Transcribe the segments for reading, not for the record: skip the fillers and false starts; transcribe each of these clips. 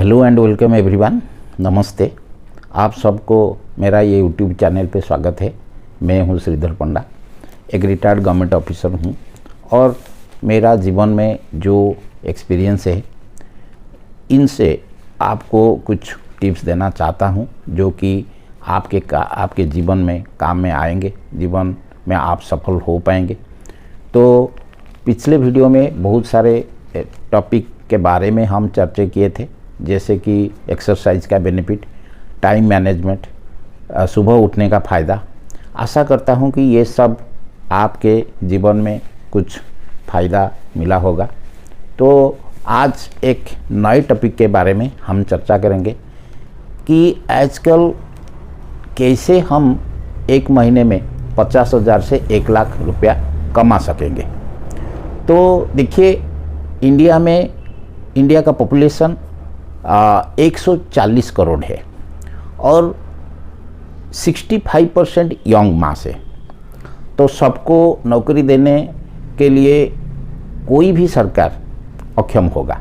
Hello and welcome everyone. नमस्ते। आप सबको मेरा ये यूट्यूब चैनल पे स्वागत है। मैं हूँ श्रीधर पंडा, एक रिटायर्ड गवर्नमेंट ऑफिसर हूँ और मेरा जीवन में जो एक्सपीरियंस है इनसे आपको कुछ टिप्स देना चाहता हूँ जो कि आपके जीवन में काम में आएंगे, जीवन में आप सफल हो पाएंगे। तो पिछले वीडियो में बहुत सारे टॉपिक के बारे में हम चर्चा किए थे, जैसे कि एक्सरसाइज का बेनिफिट, टाइम मैनेजमेंट, सुबह उठने का फ़ायदा। आशा करता हूं कि ये सब आपके जीवन में कुछ फ़ायदा मिला होगा। तो आज एक नए टॉपिक के बारे में हम चर्चा करेंगे कि आजकल कैसे हम एक महीने में 50,000 से 1 लाख रुपया कमा सकेंगे। तो देखिए, इंडिया का पॉपुलेशन 140 करोड़ है और 65% यंग मास है। तो सबको नौकरी देने के लिए कोई भी सरकार अक्षम होगा,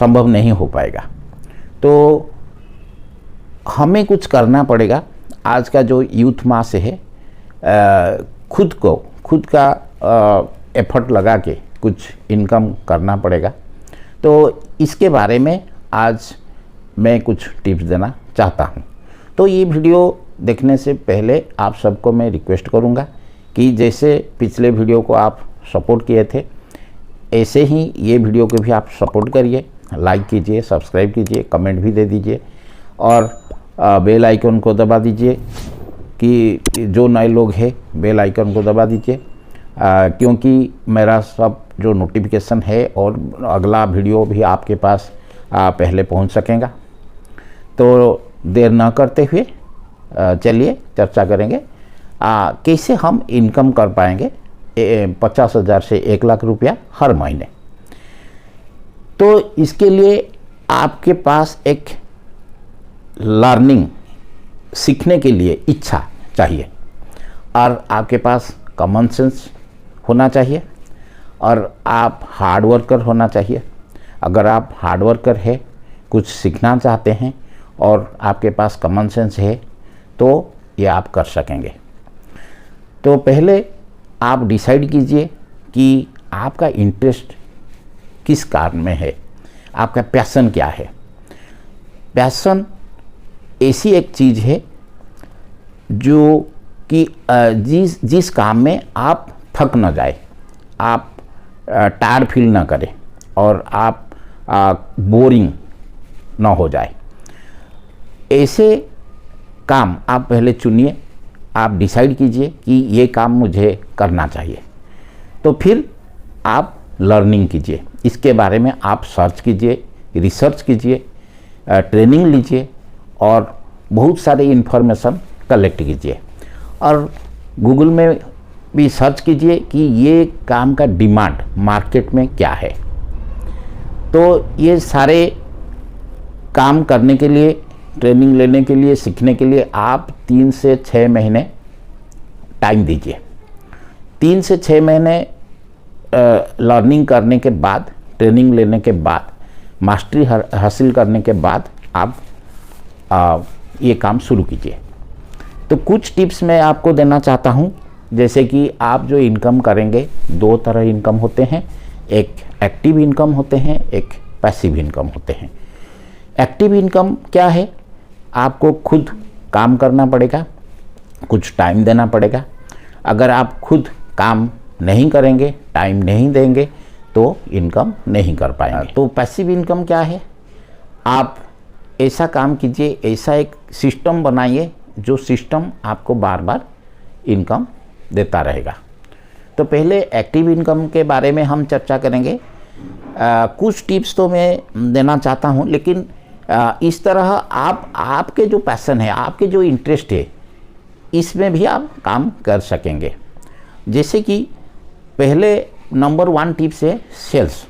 संभव नहीं हो पाएगा। तो हमें कुछ करना पड़ेगा। आज का जो यूथ मास है, खुद का एफर्ट लगा के कुछ इनकम करना पड़ेगा। तो इसके बारे में आज मैं कुछ टिप्स देना चाहता हूं। तो ये वीडियो देखने से पहले आप सबको मैं रिक्वेस्ट करूंगा कि जैसे पिछले वीडियो को आप सपोर्ट किए थे, ऐसे ही ये वीडियो को भी आप सपोर्ट करिए, लाइक कीजिए, सब्सक्राइब कीजिए, कमेंट भी दे दीजिए और बेल आइकन को दबा दीजिए कि जो नए लोग हैं बेल आइकन को दबा दीजिए, क्योंकि मेरा सब जो नोटिफिकेशन है और अगला वीडियो भी आपके पास पहले पहुंच सकेगा। तो देर न करते हुए चलिए चर्चा करेंगे कैसे हम इनकम कर पाएंगे 50,000 से 1 लाख रुपया हर महीने। तो इसके लिए आपके पास एक लर्निंग, सीखने के लिए इच्छा चाहिए और आपके पास कॉमन सेंस होना चाहिए और आप हार्ड वर्कर होना चाहिए। अगर आप हार्ड वर्कर है, कुछ सीखना चाहते हैं और आपके पास कॉमन सेंस है तो ये आप कर सकेंगे। तो पहले आप डिसाइड कीजिए कि आपका इंटरेस्ट किस काम में है, आपका पैशन क्या है। पैशन ऐसी एक चीज़ है जो कि जिस काम में आप थक न जाए, आप टायर फील ना करें और आप बोरिंग ना हो जाए, ऐसे काम आप पहले चुनिए। आप डिसाइड कीजिए कि ये काम मुझे करना चाहिए। तो फिर आप लर्निंग कीजिए, इसके बारे में आप सर्च कीजिए, रिसर्च कीजिए, ट्रेनिंग लीजिए और बहुत सारे इन्फॉर्मेशन कलेक्ट कीजिए और गूगल में भी सर्च कीजिए कि ये काम का डिमांड मार्केट में क्या है। तो ये सारे काम करने के लिए, ट्रेनिंग लेने के लिए, सीखने के लिए आप 3 से 6 महीने टाइम दीजिए। 3 से 6 महीने लर्निंग करने के बाद, ट्रेनिंग लेने के बाद, मास्टरी हासिल करने के बाद आप ये काम शुरू कीजिए। तो कुछ टिप्स मैं आपको देना चाहता हूँ। जैसे कि आप जो इनकम करेंगे, 2 तरह इनकम होते हैं, एक एक्टिव इनकम होते हैं, एक पैसिव इनकम होते हैं। एक्टिव इनकम क्या है? आपको खुद काम करना पड़ेगा, कुछ टाइम देना पड़ेगा। अगर आप खुद काम नहीं करेंगे, टाइम नहीं देंगे तो इनकम नहीं कर पाएंगे। तो पैसिव इनकम क्या है? आप ऐसा काम कीजिए, ऐसा एक सिस्टम बनाइए जो सिस्टम आपको बार बार इनकम देता रहेगा। तो पहले एक्टिव इनकम के बारे में हम चर्चा करेंगे। कुछ टिप्स तो मैं देना चाहता हूं, लेकिन इस तरह आपके जो पैशन है, आपके जो इंटरेस्ट है, इसमें भी आप काम कर सकेंगे। जैसे कि पहले नंबर 1 टिप्स है सेल्स।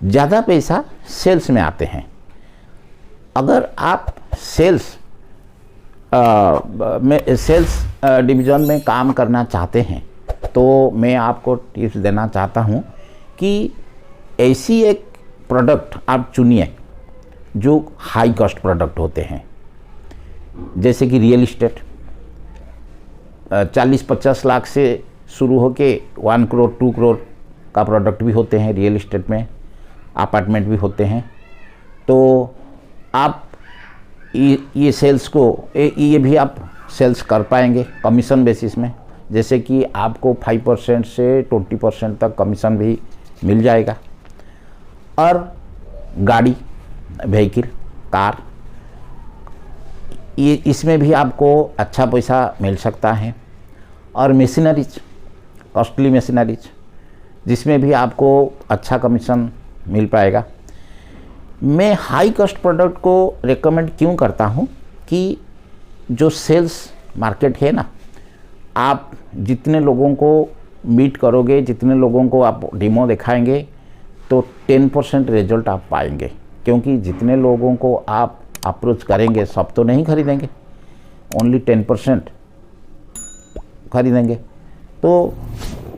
ज़्यादा पैसा सेल्स में आते हैं। अगर आप सेल्स डिवीज़न में काम करना चाहते हैं तो मैं आपको टिप्स देना चाहता हूं कि ऐसी एक प्रोडक्ट आप चुनिए जो हाई कॉस्ट प्रोडक्ट होते हैं, जैसे कि रियल इस्टेट 40-50 लाख से शुरू होके 1 करोड़ 2 करोड़ का प्रोडक्ट भी होते हैं रियल इस्टेट में, अपार्टमेंट भी होते हैं। तो आप ये सेल्स को ये भी आप सेल्स कर पाएंगे कमीशन बेसिस में, जैसे कि आपको 5% से 20% तक कमीशन भी मिल जाएगा। और गाड़ी, व्हीकल, कार, ये इसमें भी आपको अच्छा पैसा मिल सकता है। और मशीनरीज, कॉस्टली मशीनरीज, जिसमें भी आपको अच्छा कमीशन मिल पाएगा। मैं हाई कॉस्ट प्रोडक्ट को रेकमेंड क्यों करता हूँ कि जो सेल्स मार्केट है ना, आप जितने लोगों को मीट करोगे, जितने लोगों को आप डेमो दिखाएंगे, तो 10% रिजल्ट आप पाएंगे, क्योंकि जितने लोगों को आप अप्रोच करेंगे सब तो नहीं खरीदेंगे, ओनली 10% खरीदेंगे। तो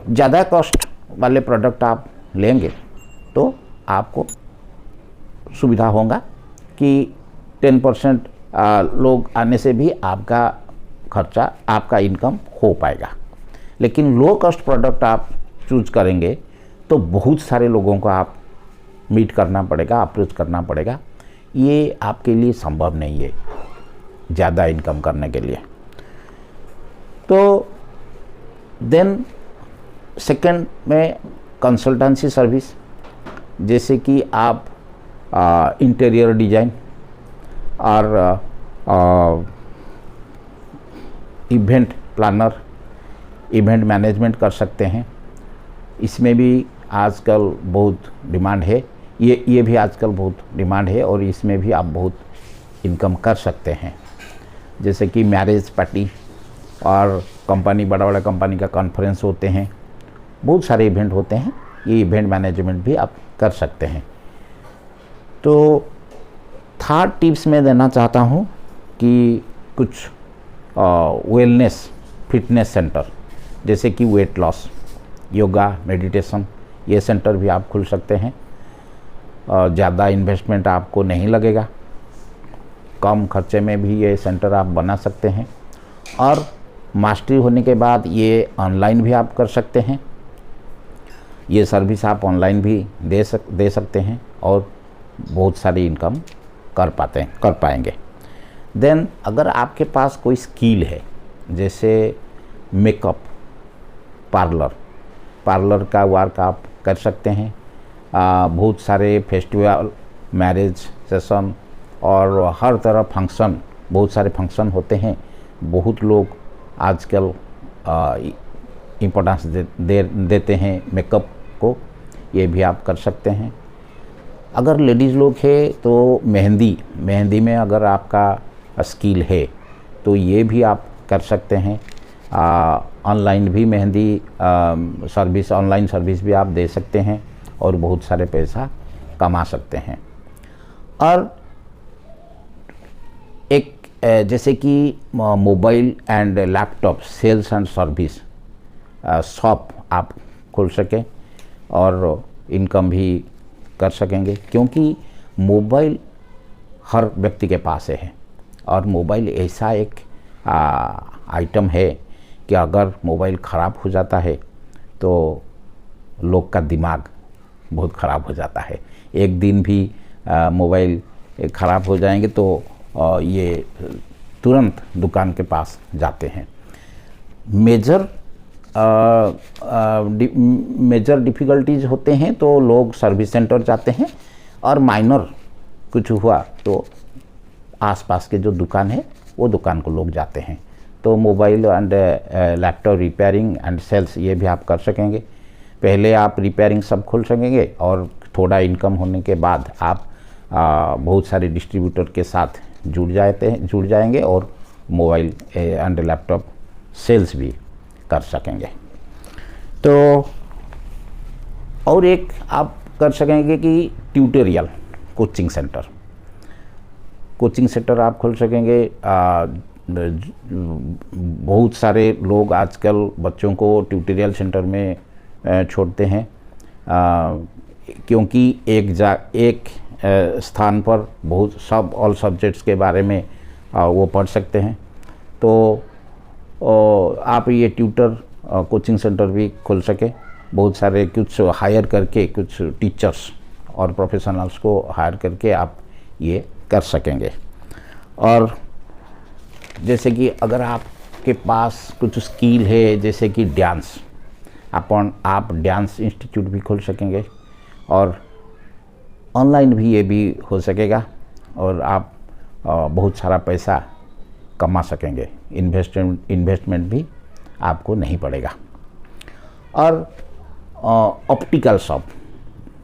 ज़्यादा कॉस्ट वाले प्रोडक्ट आप लेंगे तो आपको सुविधा होगा कि 10% लोग आने से भी आपका खर्चा, आपका इनकम हो पाएगा। लेकिन लो कॉस्ट प्रोडक्ट आप चूज करेंगे तो बहुत सारे लोगों को आप मीट करना पड़ेगा, अप्रोच करना पड़ेगा। ये आपके लिए संभव नहीं है ज़्यादा इनकम करने के लिए। तो देन सेकंड में कंसल्टेंसी सर्विस, जैसे कि आप इंटीरियर डिज़ाइन और इवेंट प्लानर, इवेंट मैनेजमेंट कर सकते हैं। इसमें भी आजकल बहुत डिमांड है, ये भी आजकल बहुत डिमांड है और इसमें भी आप बहुत इनकम कर सकते हैं। जैसे कि मैरिज पार्टी और कंपनी, बड़ा बड़ा कंपनी का कॉन्फ्रेंस होते हैं, बहुत सारे इवेंट होते हैं, ये इवेंट मैनेजमेंट भी आप कर सकते हैं। तो थर्ड टिप्स मैं देना चाहता हूँ कि कुछ वेलनेस फिटनेस सेंटर, जैसे कि वेट लॉस, योगा, मेडिटेशन, ये सेंटर भी आप खुल सकते हैं। ज़्यादा इन्वेस्टमेंट आपको नहीं लगेगा, कम खर्चे में भी ये सेंटर आप बना सकते हैं। और मास्टरी होने के बाद ये ऑनलाइन भी आप कर सकते हैं, ये सर्विस आप ऑनलाइन भी दे सकते हैं और बहुत सारी इनकम कर पाएंगे। देन अगर आपके पास कोई स्किल है, जैसे मेकअप, पार्लर का वर्क आप कर सकते हैं। बहुत सारे फेस्टिवल, मैरिज सेशन और हर तरह फंक्शन, बहुत सारे फंक्शन होते हैं, बहुत लोग आजकल इम्पोर्टेंस देते हैं मेकअप को, ये भी आप कर सकते हैं। अगर लेडीज़ लोग है तो मेहंदी में अगर आपका स्किल है तो ये भी आप कर सकते हैं। ऑनलाइन भी मेहंदी सर्विस, ऑनलाइन सर्विस भी आप दे सकते हैं और बहुत सारे पैसा कमा सकते हैं। और एक जैसे कि mobile and laptop sales and service shop आप खोल सकें और इनकम भी कर सकेंगे, क्योंकि मोबाइल हर व्यक्ति के पास है और मोबाइल ऐसा एक आइटम है कि अगर मोबाइल ख़राब हो जाता है तो लोग का दिमाग बहुत ख़राब हो जाता है। एक दिन भी मोबाइल ख़राब हो जाएंगे तो ये तुरंत दुकान के पास जाते हैं। मेजर डिफ़िकल्टीज होते हैं तो लोग सर्विस सेंटर जाते हैं, और माइनर कुछ हुआ तो आसपास के जो दुकान है वो दुकान को लोग जाते हैं। तो mobile and laptop repairing and sales ये भी आप कर सकेंगे। पहले आप रिपेयरिंग सब खोल सकेंगे और थोड़ा इनकम होने के बाद आप बहुत सारे डिस्ट्रीब्यूटर के साथ जुड़ जाएंगे और मोबाइल एंड लैपटॉप सेल्स भी कर सकेंगे। तो और एक आप कर सकेंगे कि ट्यूटोरियल कोचिंग सेंटर आप खोल सकेंगे। बहुत सारे लोग आजकल बच्चों को ट्यूटोरियल सेंटर में छोड़ते हैं, क्योंकि एक स्थान पर बहुत सब ऑल सब्जेक्ट्स के बारे में वो पढ़ सकते हैं। तो आप ये ट्यूटर कोचिंग सेंटर भी खोल सके, बहुत सारे कुछ हायर करके कुछ टीचर्स और प्रोफेशनल्स को हायर करके आप ये कर सकेंगे। और जैसे कि अगर आपके पास कुछ स्किल है, जैसे कि डांस, आप डांस इंस्टीट्यूट भी खोल सकेंगे और ऑनलाइन भी ये भी हो सकेगा और आप बहुत सारा पैसा कमा सकेंगे। इन्वेस्टमेंट भी आपको नहीं पड़ेगा। और ऑप्टिकल शॉप,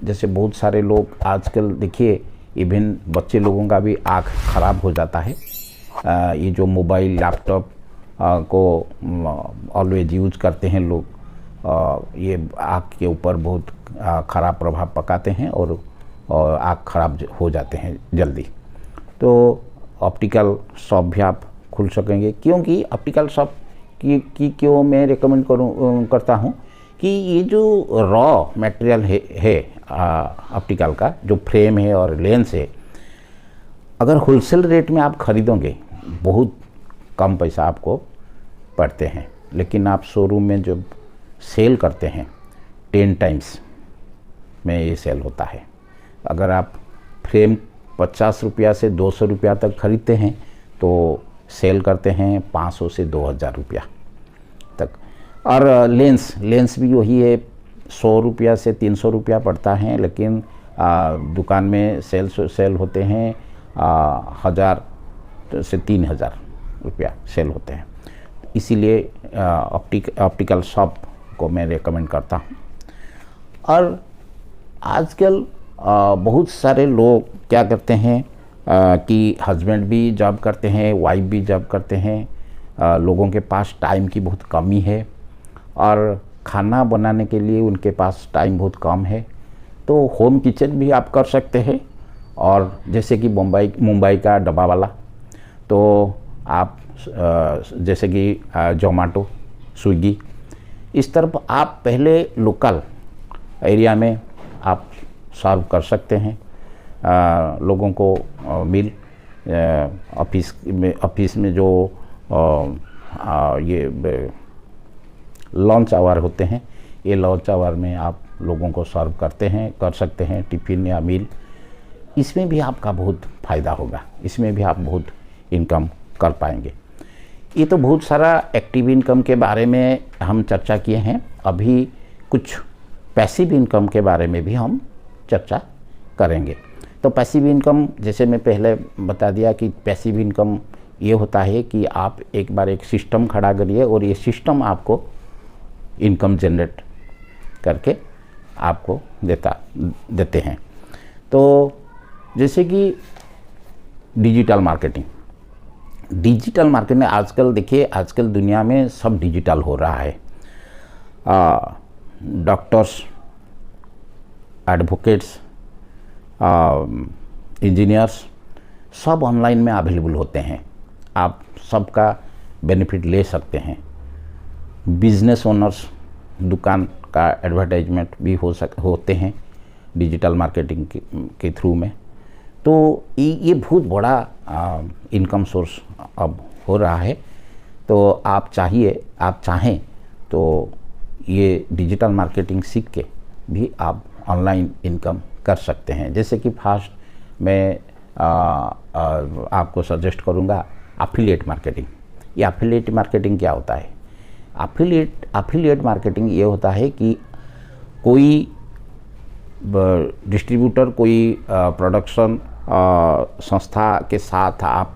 जैसे बहुत सारे लोग आजकल देखिए, इवन बच्चे लोगों का भी आँख ख़राब हो जाता है। ये जो मोबाइल लैपटॉप को ऑलवेज यूज करते हैं लोग, ये आँख के ऊपर बहुत ख़राब प्रभाव पकाते हैं और आँख ख़राब हो जाते हैं जल्दी। तो ऑप्टिकल शॉप भी आप खुल सकेंगे। क्योंकि ऑप्टिकल शॉप की क्यों मैं रिकमेंड करता हूँ कि ये जो रॉ मटेरियल है ऑप्टिकल का, जो फ्रेम है और लेंस है, अगर होलसेल रेट में आप खरीदोगे बहुत कम पैसा आपको पड़ते हैं, लेकिन आप शोरूम में जब सेल करते हैं 10 टाइम्स में ये सेल होता है। अगर आप फ्रेम 50 रुपया से 200 रुपया तक खरीदते हैं तो सेल करते हैं 500 से 2000 रुपया तक। और लेंस भी वही है, 100 रुपया से 300 रुपया पड़ता है, लेकिन दुकान में सेल होते हैं 1000 से 3000 रुपया सेल होते हैं। इसीलिए ऑप्टिकल शॉप को मैं रेकमेंड करता हूँ। और आजकल बहुत सारे लोग क्या करते हैं कि हस्बैंड भी जॉब करते हैं, वाइफ भी जॉब करते हैं, लोगों के पास टाइम की बहुत कमी है और खाना बनाने के लिए उनके पास टाइम बहुत कम है। तो होम किचन भी आप कर सकते हैं। और जैसे कि मुंबई का डब्बा वाला, तो आप जैसे कि जोमेटो, स्विगी, इस तरफ आप पहले लोकल एरिया में आप सर्व कर सकते हैं लोगों को मील। ऑफिस में जो ये लंच आवर होते हैं, ये लंच आवर में आप लोगों को सर्व कर सकते हैं टिफ़िन या मील। इसमें भी आपका बहुत फ़ायदा होगा, इसमें भी आप बहुत इनकम कर पाएंगे। ये तो बहुत सारा एक्टिव इनकम के बारे में हम चर्चा किए हैं। अभी कुछ पैसिव इनकम के बारे में भी हम चर्चा करेंगे। तो पैसिव इनकम, जैसे मैं पहले बता दिया कि पैसिव इनकम ये होता है कि आप एक बार एक सिस्टम खड़ा करिए और ये सिस्टम आपको इनकम जनरेट करके आपको देते हैं। तो जैसे कि डिजिटल मार्केटिंग आजकल देखिए, आजकल दुनिया में सब डिजिटल हो रहा है। डॉक्टर्स, एडवोकेट्स, इंजीनियर्स सब ऑनलाइन में अवेलेबल होते हैं। आप सबका बेनिफिट ले सकते हैं। बिजनेस ओनर्स, दुकान का एडवर्टाइजमेंट भी होते हैं डिजिटल मार्केटिंग के थ्रू में। तो ये बहुत बड़ा इनकम सोर्स अब हो रहा है। तो आप चाहें तो ये डिजिटल मार्केटिंग सीख के भी आप ऑनलाइन इनकम कर सकते हैं। जैसे कि फर्स्ट मैं आपको सजेस्ट करूँगा एफिलिएट मार्केटिंग। ये एफिलिएट मार्केटिंग क्या होता है? एफिलिएट मार्केटिंग ये होता है कि कोई डिस्ट्रीब्यूटर, कोई प्रोडक्शन संस्था के साथ आप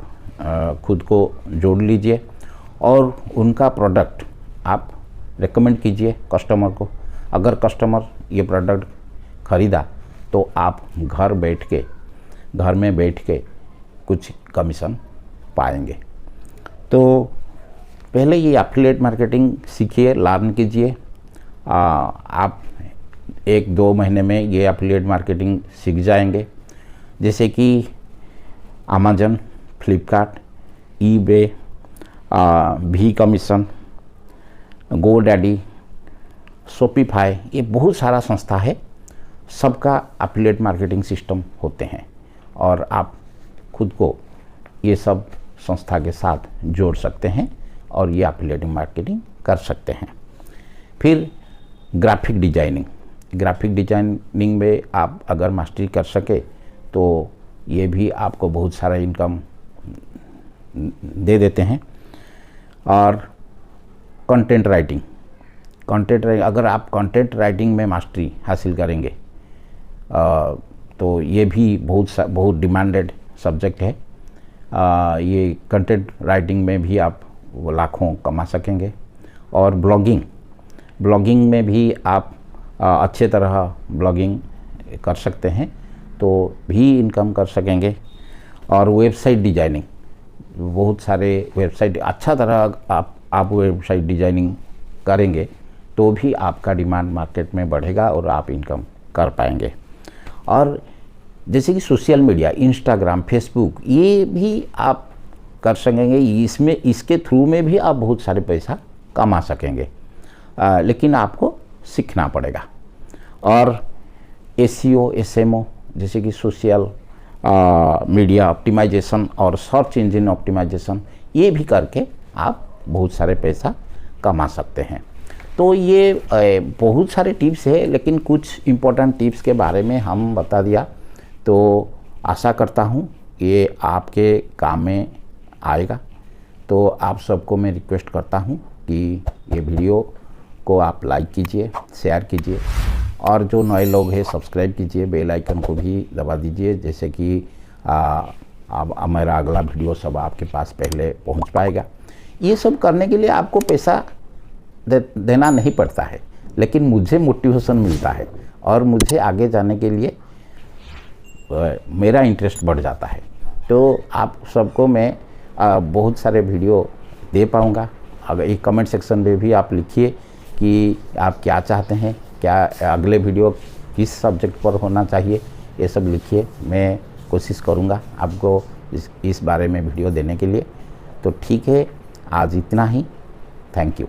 खुद को जोड़ लीजिए और उनका प्रोडक्ट आप रेकमेंड कीजिए कस्टमर को। अगर कस्टमर ये प्रोडक्ट ख़रीदा तो आप घर में बैठ के कुछ कमीशन पाएंगे। तो पहले ये एफिलिएट मार्केटिंग सीखिए, लर्न कीजिए। आप 1-2 महीने में ये एफिलिएट मार्केटिंग सीख जाएंगे। जैसे कि अमेज़न, फ्लिपकार्ट, ईबे, भी कमीशन, गोडैडी, शॉपिफाई, ये बहुत सारा संस्था है, सबका एफिलिएट मार्केटिंग सिस्टम होते हैं। और आप खुद को ये सब संस्था के साथ जोड़ सकते हैं और ये एफिलिएट मार्केटिंग कर सकते हैं। फिर ग्राफिक डिजाइनिंग में आप अगर मास्टरी कर सके तो ये भी आपको बहुत सारा इनकम दे देते हैं। और कंटेंट राइटिंग, अगर आप कंटेंट राइटिंग में मास्टरी हासिल करेंगे तो ये भी बहुत डिमांडेड सब्जेक्ट है। ये कंटेंट राइटिंग में भी आप लाखों कमा सकेंगे। और ब्लॉगिंग में भी आप अच्छे तरह ब्लॉगिंग कर सकते हैं तो भी इनकम कर सकेंगे। और वेबसाइट डिजाइनिंग, बहुत सारे वेबसाइट अच्छा तरह आप वेबसाइट डिजाइनिंग करेंगे तो भी आपका डिमांड मार्केट में बढ़ेगा और आप इनकम कर पाएंगे। और जैसे कि सोशल मीडिया, इंस्टाग्राम, फेसबुक, ये भी आप कर सकेंगे। इसके थ्रू में भी आप बहुत सारे पैसा कमा सकेंगे, लेकिन आपको सीखना पड़ेगा। और SEO, SMO जैसे कि सोशल मीडिया ऑप्टिमाइजेशन और सर्च इंजन ऑप्टिमाइजेशन, ये भी करके आप बहुत सारे पैसा कमा सकते हैं। तो ये बहुत सारे टिप्स है, लेकिन कुछ इम्पोर्टेंट टिप्स के बारे में हम बता दिया। तो आशा करता हूँ ये आपके काम में आएगा। तो आप सबको मैं रिक्वेस्ट करता हूँ कि ये वीडियो को आप लाइक कीजिए, शेयर कीजिए, और जो नए लोग हैं सब्सक्राइब कीजिए, बेल आइकन को भी दबा दीजिए, जैसे कि अब मेरा अगला वीडियो सब आपके पास पहले पहुंच पाएगा। ये सब करने के लिए आपको पैसा देना नहीं पड़ता है, लेकिन मुझे मोटिवेशन मिलता है और मुझे आगे जाने के लिए मेरा इंटरेस्ट बढ़ जाता है। तो आप सबको मैं बहुत सारे वीडियो दे पाऊँगा। अगर एक कमेंट सेक्शन में भी आप लिखिए कि आप क्या चाहते हैं, क्या अगले वीडियो किस सब्जेक्ट पर होना चाहिए, ये सब लिखिए। मैं कोशिश करूँगा आपको इस बारे में वीडियो देने के लिए। तो ठीक है, आज इतना ही। Thank you.